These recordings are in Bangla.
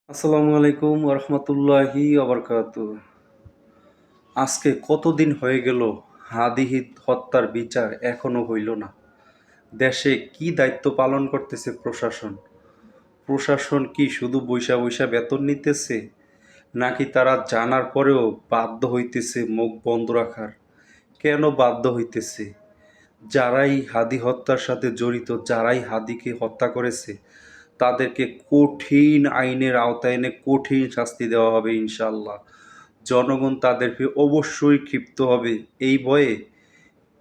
আসসালামু আলাইকুম ওরহমতুল্লাহি ওবরকাতু। আজকে কতদিন হয়ে গেল হাদিহিত হত্যার বিচার এখনো হইল না। দেশে কি দায়িত্ব পালন করতেছে প্রশাসন? প্রশাসন কি শুধু বৈশা বৈশা বেতন নিতেছে, নাকি তারা জানার পরেও বাধ্য হইতেছে মুখ বন্ধ রাখার? কেন বাধ্য হইতেছে? যারাই হাদি হত্যার সাথে জড়িত, যারাই হাদিকে হত্যা করেছে, তাদেরকে কঠিন আইনের আওতায় এনে কঠিন শাস্তি দেওয়া হবে ইনশাআল্লাহ। জনগণ তাদেরকে অবশ্যই ক্ষিপ্ত হবে এই ভয়ে।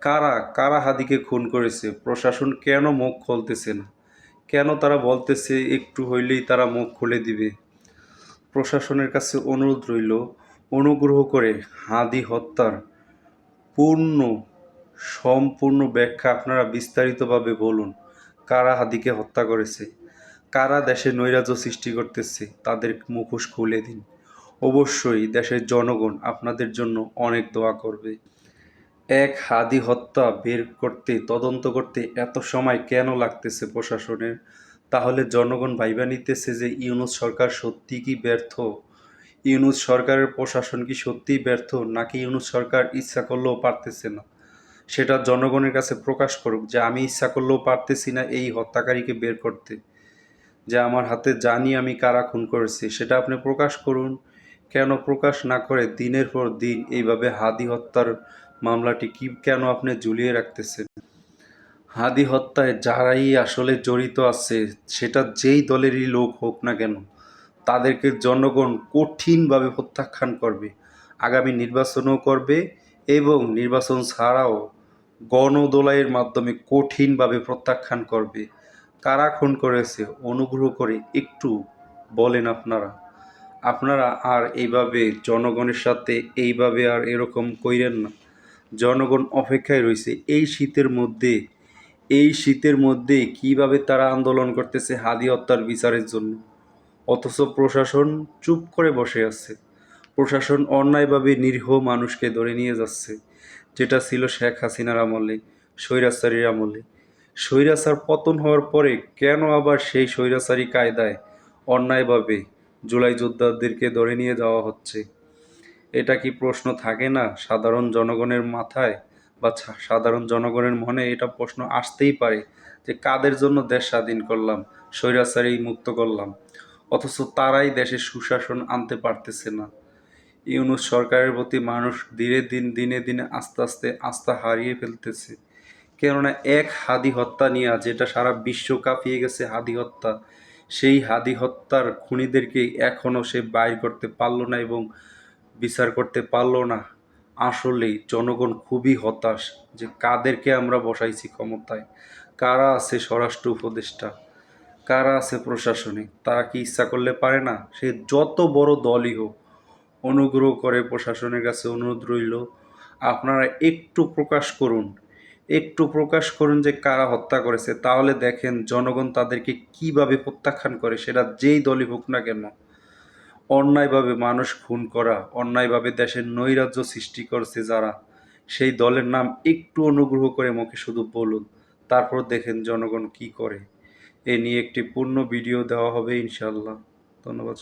কারা কারা হাদিকে খুন করেছে প্রশাসন কেন মুখ খুলতেছে না? কেন তারা বলতেছে একটু হইলেই তারা মুখ খুলে দিবে? প্রশাসনের কাছে অনুরোধ রইল, অনুগ্রহ করে হাদি হত্যার পূর্ণ সম্পূর্ণ ব্যাখ্যা আপনারা বিস্তারিতভাবে বলুন। কারা হাদিকে হত্যা করেছে, কারা দেশে নৈরাজ্য সৃষ্টি করতেছে, তাদের মুখোশ খুলে দিন। অবশ্যই দেশের জনগণ আপনাদের জন্য অনেক দোয়া করবে। এক হাদি হত্যা বের করতে, তদন্ত করতে এত সময় কেন লাগতেছে প্রশাসনের? তাহলে জনগণ ভাইবা নিতেছে যে ইউনূস সরকার সত্যি কি ব্যর্থ? ইউনূস সরকারের প্রশাসন কি সত্যিই ব্যর্থ, নাকি ইউনূস সরকার ইচ্ছা করলেও পারতেছে না? সেটা জনগণের কাছে প্রকাশ করুক যে আমি ইচ্ছা করলেও পারতেছি না এই হত্যাকারীকে বের করতে, যে আমার হাতে জানি আমি কারা খুন করেছি সেটা আপনি প্রকাশ করুন। কেন প্রকাশ না করে দিনের পর দিন এইভাবে হাদি হত্যার মামলাটি কেন আপনি ঝুলিয়ে রাখতেছেন? হাদি হত্যায় যারাই আসলে জড়িত আছে, সেটা যেই দলেরই লোক হোক না কেন, তাদেরকে জনগণ কঠিনভাবে প্রত্যাখ্যান করবে, আগামী নির্বাচনও করবে, এবং নির্বাচন ছাড়াও গণদোলাইয়ের মাধ্যমে কঠিনভাবে প্রত্যাখ্যান করবে। কারা খুন করেছে অনুগ্রহ করে একটু বলেন আপনারা। আপনারা আর এইভাবে জনগণের সাথে এইভাবে আর এরকম কইরেন না। জনগণ অপেক্ষায় রয়েছে এই শীতের মধ্যে কিভাবে তারা আন্দোলন করতেছে হাদি হত্যার বিচারের জন্য, অথচ প্রশাসন চুপ করে বসে আছে। প্রশাসন অন্যায়ভাবে নিরীহ মানুষকে ধরে নিয়ে যাচ্ছে, যেটা ছিল শেখ হাসিনার আমলে, স্বৈরাচারীর আমলে। স্বৈরাচার পতন হওয়ার পরে কেন আবার সেই স্বৈরাচারী কায়দায় অন্যায়ভাবে জুলাই যোদ্ধাদেরকে ধরে নিয়ে যাওয়া হচ্ছে? এটা কি প্রশ্ন থাকে না সাধারণ জনগণের মাথায়, বা সাধারণ জনগণের মনে এটা প্রশ্ন আসতেই পারে যে কাদের জন্য দেশ স্বাধীন করলাম, স্বৈরাচারী মুক্ত করলাম, অথচ তারাই দেশে সুশাসন আনতে পারতেছে না। ইউনূস সরকারের প্রতি মানুষ দিনে দিনে আস্তে আস্তে আস্থা হারিয়ে ফেলতেছে। কেননা এক হাদি হত্যা নিয়ে, যেটা সারা বিশ্ব কাঁপিয়ে গেছে হাদি হত্যা, সেই হাদি হত্যার খুনিদেরকে এখনও সে বাইর করতে পারলো না এবং বিচার করতে পারলো না। আসলেই জনগণ খুবই হতাশ যে কাদেরকে আমরা বসাইছি ক্ষমতায়। কারা আছে স্বরাষ্ট্র উপদেষ্টা, কারা আছে প্রশাসনে? তারা কি ইচ্ছা করলে পারে না? সে যত বড় দলই হোক, অনুগ্রহ করে প্রশাসনের কাছে অনুরোধ রইল, আপনারা একটু প্রকাশ করুন যে কারা হত্যা করেছে। তাহলে দেখেন জনগণ তাদেরকে কিভাবে প্রত্যাখ্যান করে, সেটা যেই দলই হোক না কেন। অন্যায়ভাবে মানুষ খুন করা, অন্যায়ভাবে দেশের নৈরাজ্য সৃষ্টি করছে যারা, সেই দলের নাম একটু অনুগ্রহ করে মুখে শুধু বলুন, তারপর দেখেন জনগণ কি করে। এ নিয়ে একটি পূর্ণ ভিডিও দেওয়া হবে ইনশাআল্লাহ। ধন্যবাদ।